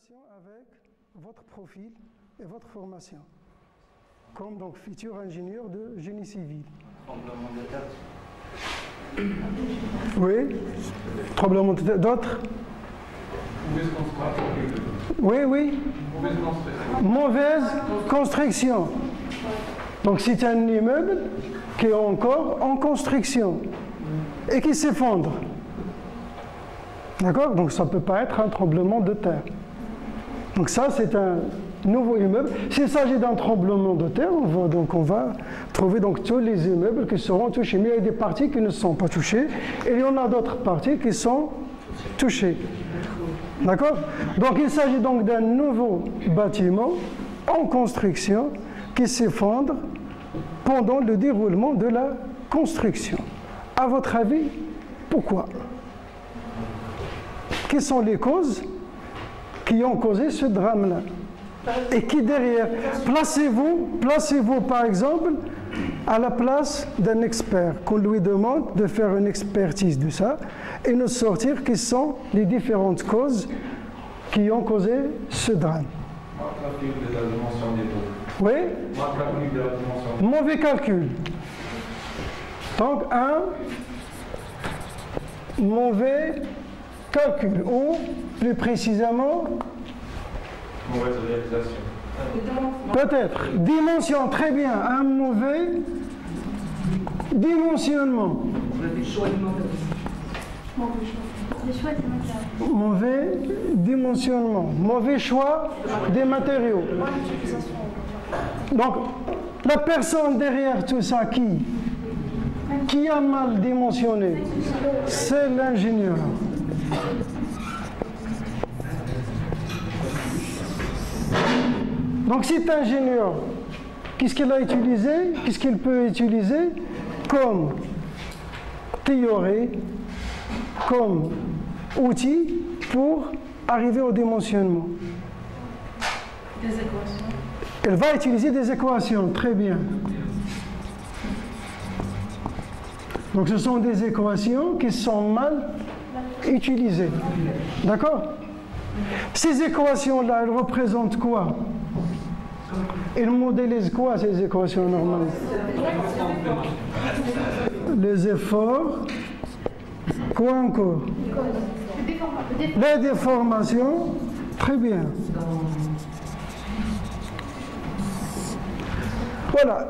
relation avec votre profil et votre formation, comme donc futur ingénieur de génie civil. Tremblement de terre. Oui. Tremblement de terre. D'autres? Oui, oui. Mauvaise construction. Donc c'est un immeuble qui est encore en construction et qui s'effondre. D'accord? Donc ça ne peut pas être un tremblement de terre. Donc ça, c'est un nouveau immeuble. S'il s'agit d'un tremblement de terre, on va trouver donc tous les immeubles qui seront touchés. Mais il y a des parties qui ne sont pas touchées et il y en a d'autres parties qui sont touchées. D'accord? Donc il s'agit donc d'un nouveau bâtiment en construction qui s'effondre pendant le déroulement de la construction. À votre avis, pourquoi? Quelles sont les causes qui ont causé ce drame-là? Et qui derrière? Placez-vous par exemple à la place d'un expert, qu'on lui demande de faire une expertise de ça et nous sortir quelles sont les différentes causes qui ont causé ce drame. Oui? Mauvais calcul. Donc un mauvais calcul, ou plus précisément, mauvaise réalisation. Peut-être. Dimension, très bien. Un mauvais dimensionnement. Mauvais dimensionnement. Mauvais choix des matériaux. Donc, la personne derrière tout ça, qui a mal dimensionné? C'est l'ingénieur. Donc cet ingénieur, qu'est-ce qu'il a utilisé? Qu'est-ce qu'il peut utiliser comme théorie, comme outil pour arriver au dimensionnement? Des équations. Elle va utiliser des équations, très bien. Donc ce sont des équations qui sont mal utilisées. D'accord? Ces équations-là, elles représentent quoi? Elles modélisent quoi, ces équations normales? Les efforts. Quoi encore? Les déformations. Très bien. Voilà.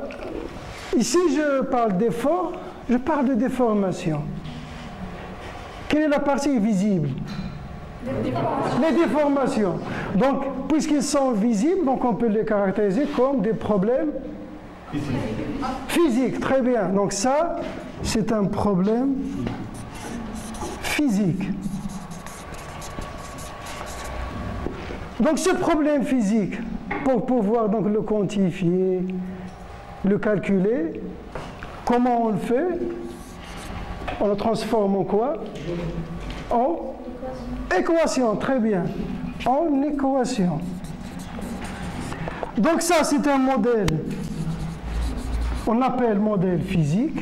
Ici, je parle d'efforts, je parle de déformation. Quelle est la partie visible? Les déformations. Donc, puisqu'ils sont visibles, donc on peut les caractériser comme des problèmes physiques. Très bien. Donc ça, c'est un problème physique. Donc ce problème physique, pour pouvoir donc le quantifier, le calculer, comment on le fait? On le transforme en quoi? En équation, très bien. En équation. Donc ça, c'est un modèle, on appelle modèle physique,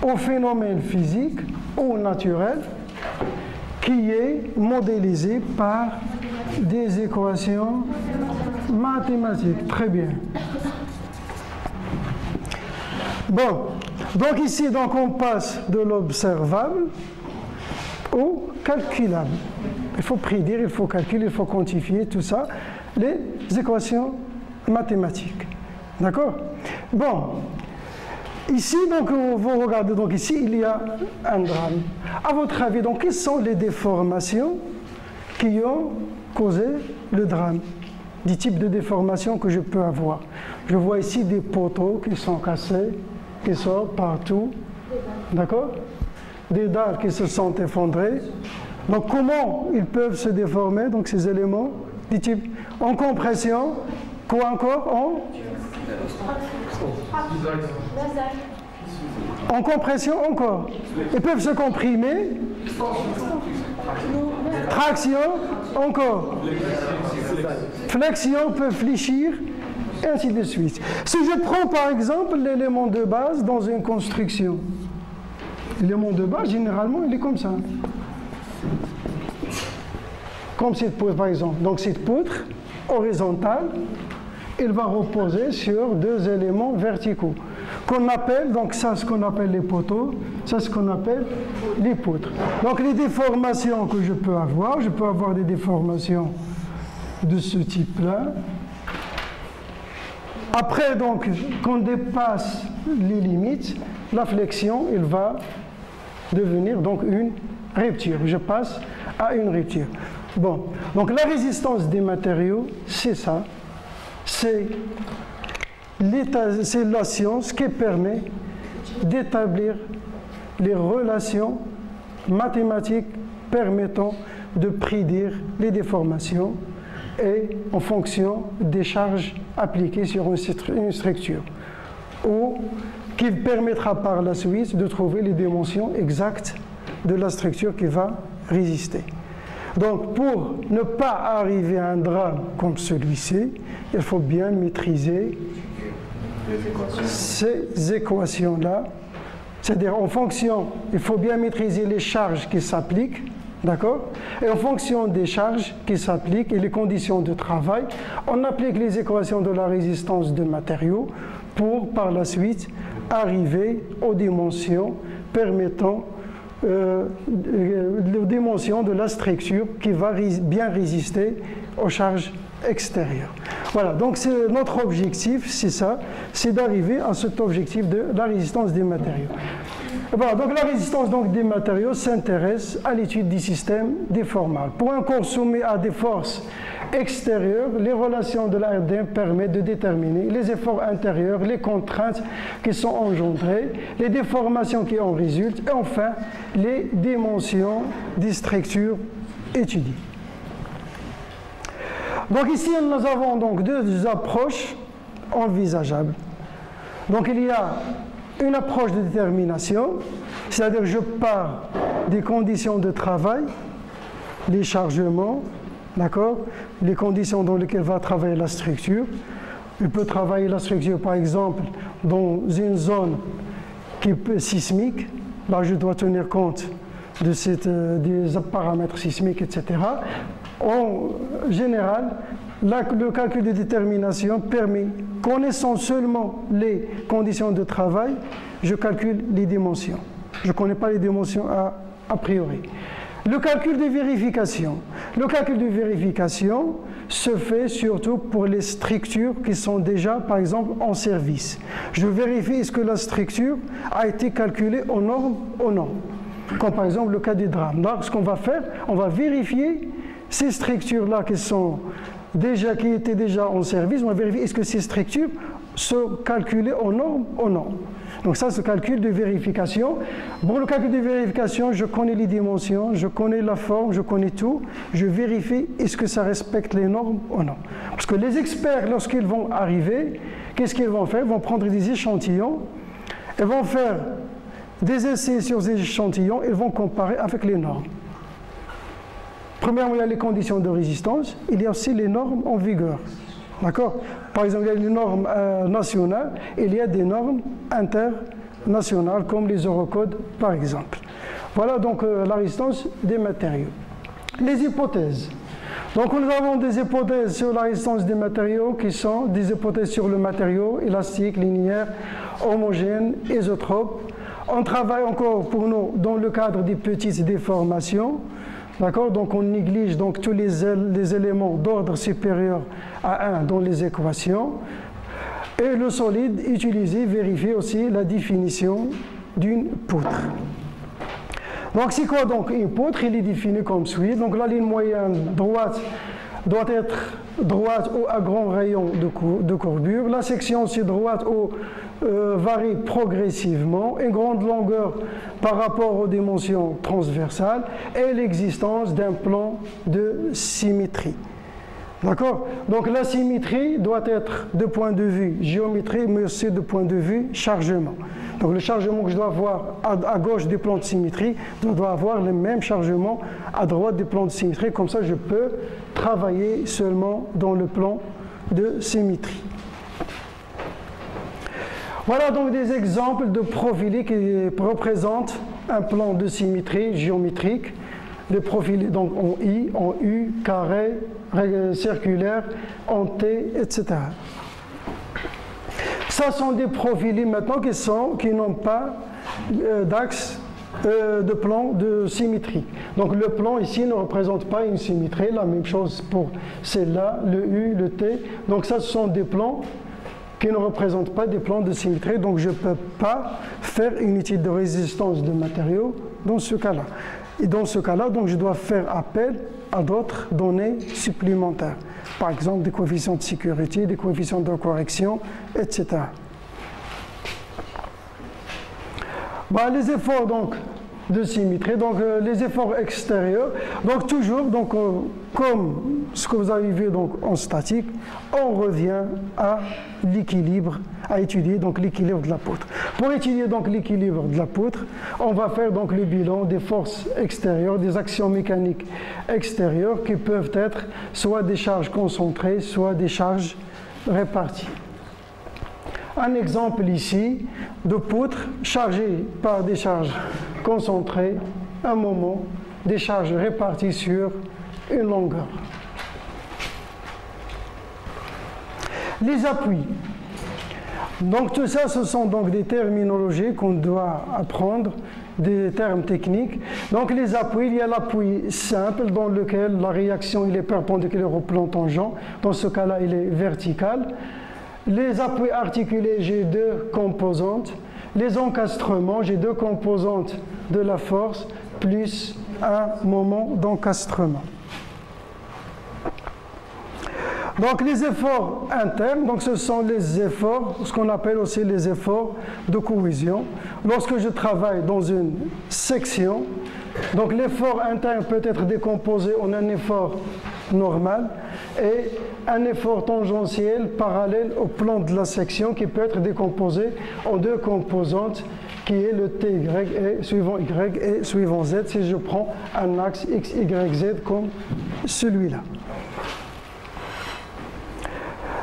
au phénomène physique ou naturel, qui est modélisé par des équations mathématiques. Très bien. Bon, donc ici, donc on passe de l'observable au calculable. Il faut prédire, il faut calculer, il faut quantifier, tout ça, les équations mathématiques. D'accord? Bon, ici, donc, vous regardez, donc ici, il y a un drame. À votre avis, donc, quelles sont les déformations qui ont causé le drame? Des types de déformations que je peux avoir. Je vois ici des poteaux qui sont cassés, qui sortent partout. D'accord? Des dalles qui se sont effondrées. Donc comment ils peuvent se déformer, donc ces éléments du type en compression, quoi encore? En compression encore. Ils peuvent se comprimer. Traction encore. Flexion peut fléchir, et ainsi de suite. Si je prends par exemple l'élément de base dans une construction, l'élément de base généralement il est comme ça. comme cette poutre par exemple. Donc cette poutre horizontale, il va reposer sur deux éléments verticaux qu'on appelle, donc ça ce qu'on appelle les poteaux, ça ce qu'on appelle les poutres. Donc les déformations que je peux avoir des déformations de ce type-là. Après donc, qu'on dépasse les limites, la flexion, il va devenir donc une rupture. Je passe à une rupture. Bon, donc la résistance des matériaux, c'est ça. C'est la science qui permet d'établir les relations mathématiques permettant de prédire les déformations et en fonction des charges appliquées sur une structure, ou qui permettra par la suite de trouver les dimensions exactes de la structure qui va résister. Donc pour ne pas arriver à un drame comme celui-ci, il faut bien maîtriser ces équations-là. C'est-à-dire en fonction, il faut bien maîtriser les charges qui s'appliquent, d'accord? Et en fonction des charges qui s'appliquent et les conditions de travail, on applique les équations de la résistance de matériaux pour par la suite arriver aux dimensions permettant les dimensions de la structure qui va bien résister aux charges extérieures. Voilà, donc c'est notre objectif, c'est ça, c'est d'arriver à cet objectif de la résistance des matériaux. Voilà, donc la résistance donc, des matériaux s'intéresse à l'étude des systèmes déformables. Pour un corps soumis à des forces extérieures, les relations de l'ARDM permettent de déterminer les efforts intérieurs, les contraintes qui sont engendrées, les déformations qui en résultent, et enfin les dimensions des structures étudiées. Donc ici, nous avons donc deux approches envisageables. Donc il y a une approche de détermination, c'est-à-dire que je pars des conditions de travail, les chargements, d'accord, les conditions dans lesquelles va travailler la structure. Il peut travailler la structure, par exemple, dans une zone sismique. Là, je dois tenir compte de des paramètres sismiques, etc. En général, le calcul de détermination permet, connaissant seulement les conditions de travail, je calcule les dimensions. Je ne connais pas les dimensions a priori. Le calcul de vérification. Le calcul de vérification se fait surtout pour les structures qui sont déjà, par exemple, en service. Je vérifie est-ce que la structure a été calculée aux normes ou non. Comme par exemple le cas du drame. Là, ce qu'on va faire, on va vérifier ces structures-là qui étaient déjà en service, on va vérifier est-ce que ces structures sont calculées aux normes ou non. Donc ça, c'est le calcul de vérification. Pour le calcul de vérification, je connais les dimensions, je connais la forme, je connais tout. Je vérifie est-ce que ça respecte les normes ou non. Parce que les experts, lorsqu'ils vont arriver, qu'est-ce qu'ils vont faire? Ils vont prendre des échantillons, ils vont faire des essais sur ces échantillons, ils vont comparer avec les normes. Premièrement, il y a les conditions de résistance, il y a aussi les normes en vigueur. D'accord? Par exemple, il y a les normes nationales, et il y a des normes internationales, comme les Eurocodes, par exemple. Voilà donc la résistance des matériaux. Les hypothèses. Donc nous avons des hypothèses sur la résistance des matériaux qui sont des hypothèses sur le matériau élastique, linéaire, homogène, isotrope. On travaille encore pour nous dans le cadre des petites déformations. D'accord? Donc on néglige donc tous les éléments d'ordre supérieur à 1 dans les équations. Et le solide utilisé vérifie aussi la définition d'une poutre. Donc c'est quoi donc une poutre? Il est défini comme suit. Donc la ligne moyenne droite doit être droite ou à grand rayon de courbure. La section c'est droite ou varie progressivement, une grande longueur par rapport aux dimensions transversales et l'existence d'un plan de symétrie. D'accord? Donc la symétrie doit être de point de vue géométrie, mais aussi de point de vue chargement. Donc le chargement que je dois avoir à gauche du plan de symétrie doit avoir le même chargement à droite du plan de symétrie. Comme ça, je peux travailler seulement dans le plan de symétrie. Voilà donc des exemples de profilés qui représentent un plan de symétrie géométrique. les profilés donc en I, en U, carré, circulaire, en T, etc. Ça sont des profilés maintenant qui n'ont pas d'axe de plan de symétrie. Donc le plan ici ne représente pas une symétrie, la même chose pour celle-là, le U, le T. Donc ça, ce sont des plans qui ne représentent pas des plans de symétrie, donc je ne peux pas faire une étude de résistance de matériaux dans ce cas-là. Et dans ce cas-là, donc, je dois faire appel à d'autres données supplémentaires. Par exemple, des coefficients de sécurité, des coefficients de correction, etc. Les efforts donc, de symétrie, donc les efforts extérieurs, donc toujours, donc, comme ce que vous avez vu donc, en statique, on revient à l'équilibre, à étudier donc l'équilibre de la poutre. Pour étudier donc l'équilibre de la poutre, on va faire donc le bilan des forces extérieures, des actions mécaniques extérieures qui peuvent être soit des charges concentrées, soit des charges réparties. Un exemple ici de poutre chargée par des charges concentrées, un moment, des charges réparties sur une longueur. Les appuis. Donc tout ça, ce sont donc des terminologies qu'on doit apprendre, des termes techniques. Donc les appuis, il y a l'appui simple dans lequel la réaction il est perpendiculaire au plan tangent. Dans ce cas-là, il est vertical. Les appuis articulés, j'ai deux composantes. Les encastrements, j'ai deux composantes de la force plus un moment d'encastrement. Donc les efforts internes, donc ce sont les efforts, ce qu'on appelle aussi les efforts de cohésion. Lorsque je travaille dans une section, donc l'effort interne peut être décomposé en un effort normal et un effort tangentiel parallèle au plan de la section qui peut être décomposé en deux composantes qui est le TY et suivant Y et suivant Z si je prends un axe X, Y, Z comme celui-là.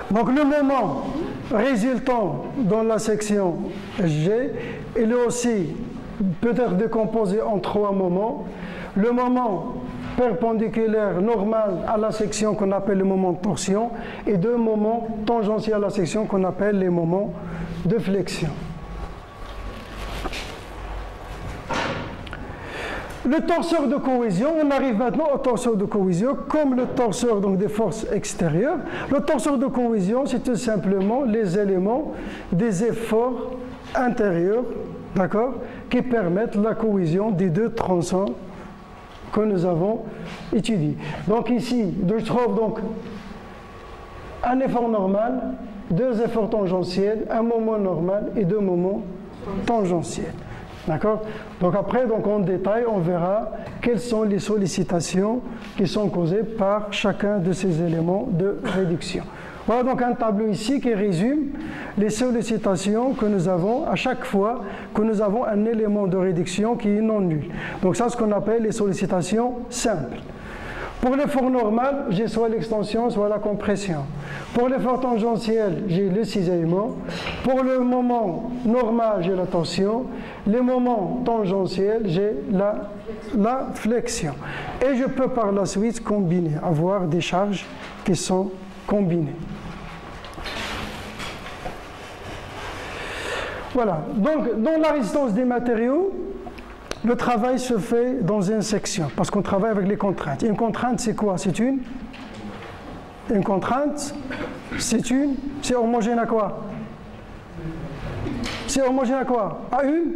Donc le moment résultant dans la section G, il est aussi peut être décomposé en trois moments. Le moment perpendiculaire normal à la section qu'on appelle le moment de torsion et deux moments tangentiels à la section qu'on appelle les moments de flexion. Le torseur de cohésion, on arrive maintenant au torseur de cohésion, comme le torseur donc, des forces extérieures. Le torseur de cohésion, c'est tout simplement les éléments des efforts intérieurs, d'accord, qui permettent la cohésion des deux tronçons que nous avons étudiés. Donc ici, je trouve donc un effort normal, deux efforts tangentiels, un moment normal et deux moments tangentiels. D'accord? Donc après, donc en détail, on verra quelles sont les sollicitations qui sont causées par chacun de ces éléments de réduction. Voilà donc un tableau ici qui résume les sollicitations que nous avons à chaque fois que nous avons un élément de réduction qui est non nul. Donc ça, c'est ce qu'on appelle les sollicitations simples. Pour l'effort normal, j'ai soit l'extension, soit la compression. Pour l'effort tangentiel, j'ai le cisaillement. Pour le moment normal, j'ai la torsion. Les moments tangentiels, j'ai la flexion. Et je peux par la suite combiner, avoir des charges qui sont combinées. Voilà. Donc, dans la résistance des matériaux, le travail se fait dans une section, parce qu'on travaille avec les contraintes. Une contrainte, c'est quoi? C'est une contrainte, c'est homogène à quoi? C'est homogène à quoi? À une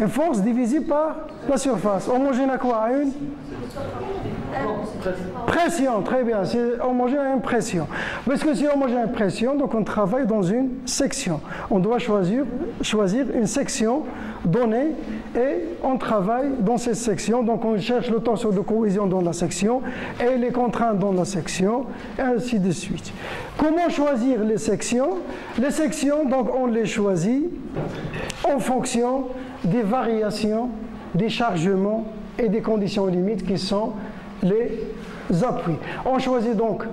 force divisée par la surface. Homogène à quoi? À une pression, très bien, c'est homogène à une pression. Parce que c'est homogène à une pression, donc on travaille dans une section. On doit choisir une section donnée et on travaille dans cette section. Donc on cherche le torseur de cohésion dans la section et les contraintes dans la section, et ainsi de suite. Comment choisir les sections? Les sections, donc on les choisit en fonction des variations, des chargements et des conditions limites qui sont les appuis. On choisit donc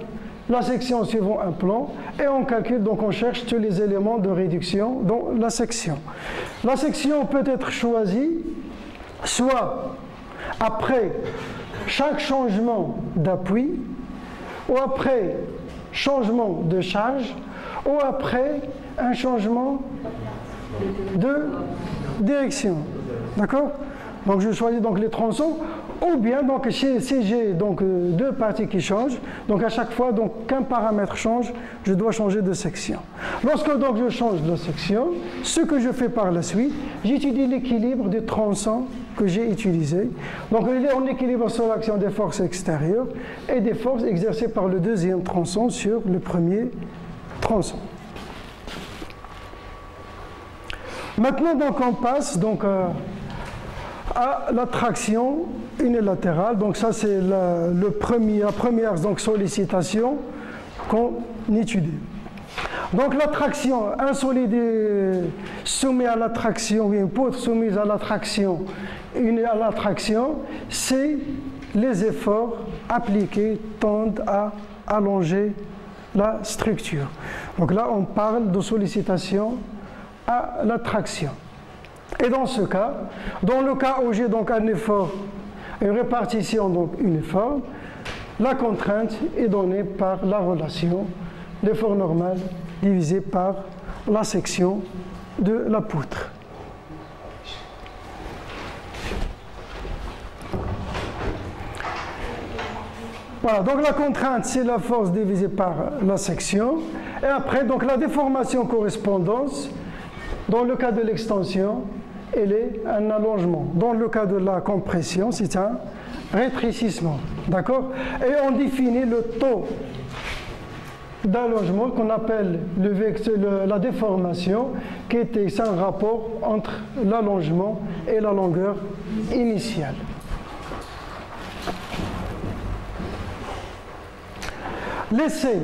la section suivant un plan et on calcule, donc on cherche tous les éléments de réduction dans la section. La section peut être choisie soit après chaque changement d'appui, ou après changement de charge, ou après un changement de direction. D'accord? Donc je choisis donc les tronçons, ou bien donc si j'ai donc deux parties qui changent, donc à chaque fois donc qu'un paramètre change, je dois changer de section. Lorsque donc je change de section, ce que je fais par la suite, j'étudie l'équilibre des tronçons que j'ai utilisés. Donc il est en équilibre sur l'action des forces extérieures et des forces exercées par le deuxième tronçon sur le premier tronçon. Maintenant donc on passe donc à la traction unilatérale. Donc ça c'est la première donc, sollicitation qu'on étudie. Donc la traction, un solide soumis à la traction, une poutre soumise à la traction, c'est les efforts appliqués tendent à allonger la structure. Donc là on parle de sollicitation à la traction. Et dans ce cas, dans le cas où j'ai donc un effort, une répartition donc uniforme, la contrainte est donnée par la relation l'effort normal divisé par la section de la poutre. Voilà, donc la contrainte, c'est la force divisée par la section. Et après, donc la déformation correspondance, dans le cas de l'extension, elle est un allongement. Dans le cas de la compression, c'est un rétrécissement. D'accord? Et on définit le taux d'allongement qu'on appelle la déformation, qui est un rapport entre l'allongement et la longueur initiale. L'essai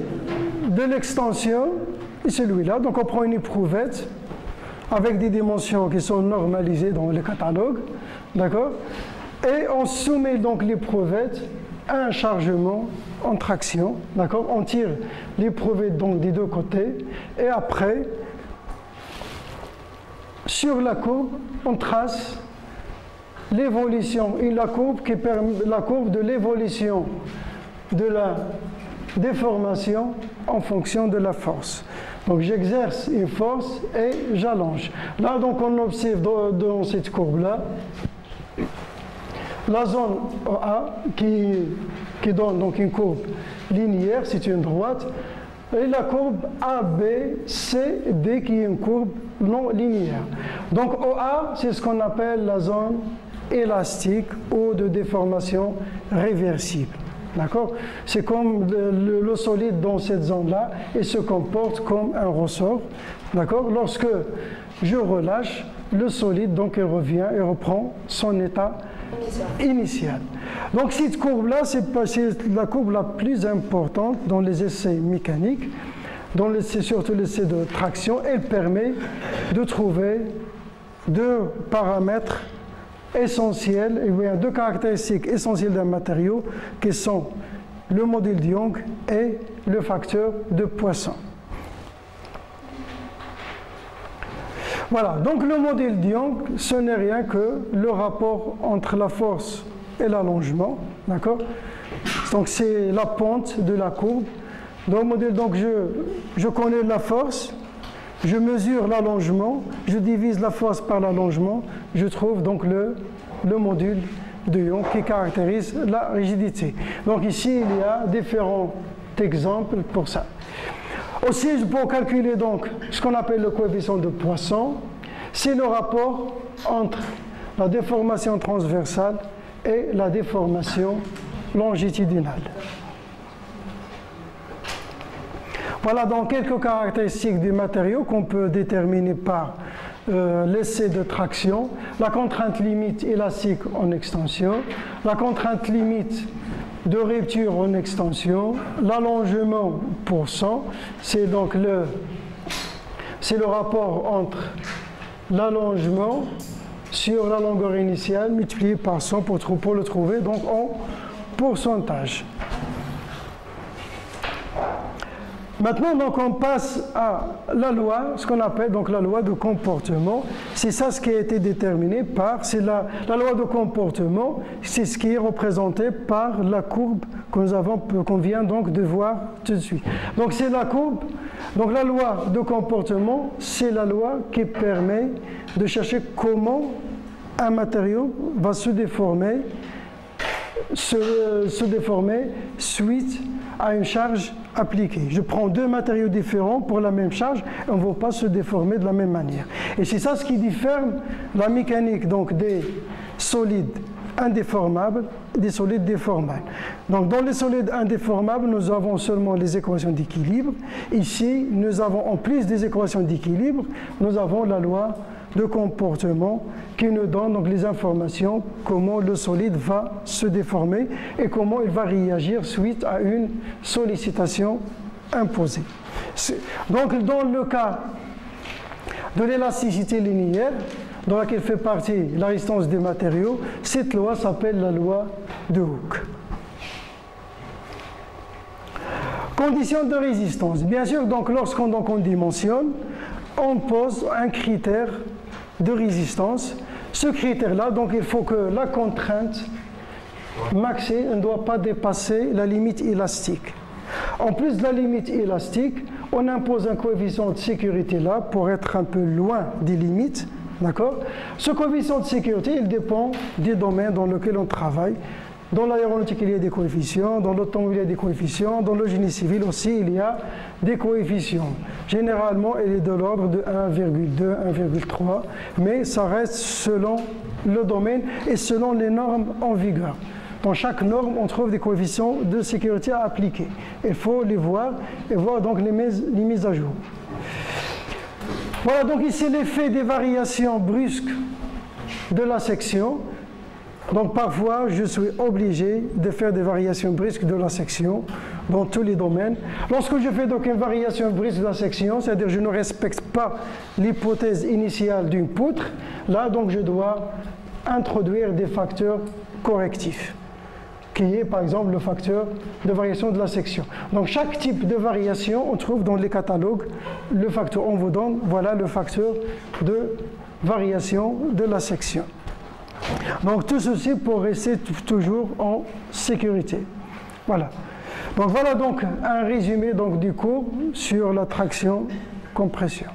de l'extension est celui-là. Donc on prend une éprouvette avec des dimensions qui sont normalisées dans le catalogue, d'accord? Et on soumet donc l'éprouvette à un chargement en traction, d'accord? On tire l'éprouvette donc des deux côtés et après, sur la courbe, on trace l'évolution et la courbe qui permet la courbe de l'évolution de la déformation en fonction de la force. Donc j'exerce une force et j'allonge. Là donc on observe dans cette courbe-là la zone A qui donne donc une courbe linéaire, c'est une droite, et la courbe ABCD qui est une courbe non linéaire. Donc OA, c'est ce qu'on appelle la zone élastique ou de déformation réversible. D'accord? C'est comme le solide dans cette zone-là et se comporte comme un ressort. D'accord? Lorsque je relâche, le solide donc il revient et reprend son état initial. Donc cette courbe-là, c'est la courbe la plus importante dans les essais mécaniques, surtout l'essai de traction. Elle permet de trouver deux paramètres essentiels, et bien deux caractéristiques essentielles d'un matériau qui sont le modèle de Young et le facteur de Poisson. Voilà, donc le modèle de Young, ce n'est rien que le rapport entre la force et l'allongement, d'accord? Donc c'est la pente de la courbe. Dans le modèle, donc je connais la force, je mesure l'allongement, je divise la force par l'allongement, je trouve donc le module de Young qui caractérise la rigidité. Donc ici, il y a différents exemples pour ça. Aussi, pour calculer donc ce qu'on appelle le coefficient de Poisson, c'est le rapport entre la déformation transversale et la déformation longitudinale. Voilà donc quelques caractéristiques du matériau qu'on peut déterminer par l'essai de traction, la contrainte limite élastique en extension, la contrainte limite de rupture en extension, l'allongement pour 100, c'est donc le rapport entre l'allongement sur la longueur initiale multiplié par 100 pour le trouver donc en pourcentage. Maintenant, donc, on passe à la loi, ce qu'on appelle donc la loi de comportement. C'est ça ce qui a été déterminé par, c'est la loi de comportement, c'est ce qui est représenté par la courbe qu'on vient donc de voir tout de suite. Donc c'est la courbe, donc la loi de comportement, c'est la loi qui permet de chercher comment un matériau va se déformer suite à une charge appliquée. Je prends deux matériaux différents pour la même charge et on ne va pas se déformer de la même manière. Et c'est ça ce qui diffère la mécanique donc des solides indéformables des solides déformables. Donc dans les solides indéformables, nous avons seulement les équations d'équilibre. Ici, nous avons en plus des équations d'équilibre, nous avons la loi de comportement qui nous donne donc les informations comment le solide va se déformer et comment il va réagir suite à une sollicitation imposée. Donc dans le cas de l'élasticité linéaire, dans laquelle fait partie la résistance des matériaux, cette loi s'appelle la loi de Hooke. Conditions de résistance. Bien sûr, donc lorsqu'on dimensionne, on pose un critère de résistance. Ce critère-là, donc il faut que la contrainte maxée ne doit pas dépasser la limite élastique. En plus de la limite élastique, on impose un coefficient de sécurité là pour être un peu loin des limites. D'accord ? Ce coefficient de sécurité, il dépend des domaines dans lesquels on travaille. Dans l'aéronautique, il y a des coefficients, dans l'automobile, il y a des coefficients, dans le génie civil aussi, il y a des coefficients. Généralement, il est de l'ordre de 1,2, 1,3, mais ça reste selon le domaine et selon les normes en vigueur. Dans chaque norme, on trouve des coefficients de sécurité à appliquer. Il faut les voir et voir donc les mises à jour. Voilà donc ici l'effet des variations brusques de la section. Donc parfois je suis obligé de faire des variations brusques de la section dans tous les domaines. Lorsque je fais donc une variation brusque de la section, c'est-à-dire je ne respecte pas l'hypothèse initiale d'une poutre, là donc je dois introduire des facteurs correctifs, qui est par exemple le facteur de variation de la section. Donc chaque type de variation, on trouve dans les catalogues le facteur. On vous donne, voilà le facteur de variation de la section. Donc tout ceci pour rester toujours en sécurité. Voilà. Donc voilà donc un résumé donc du cours sur la traction compression.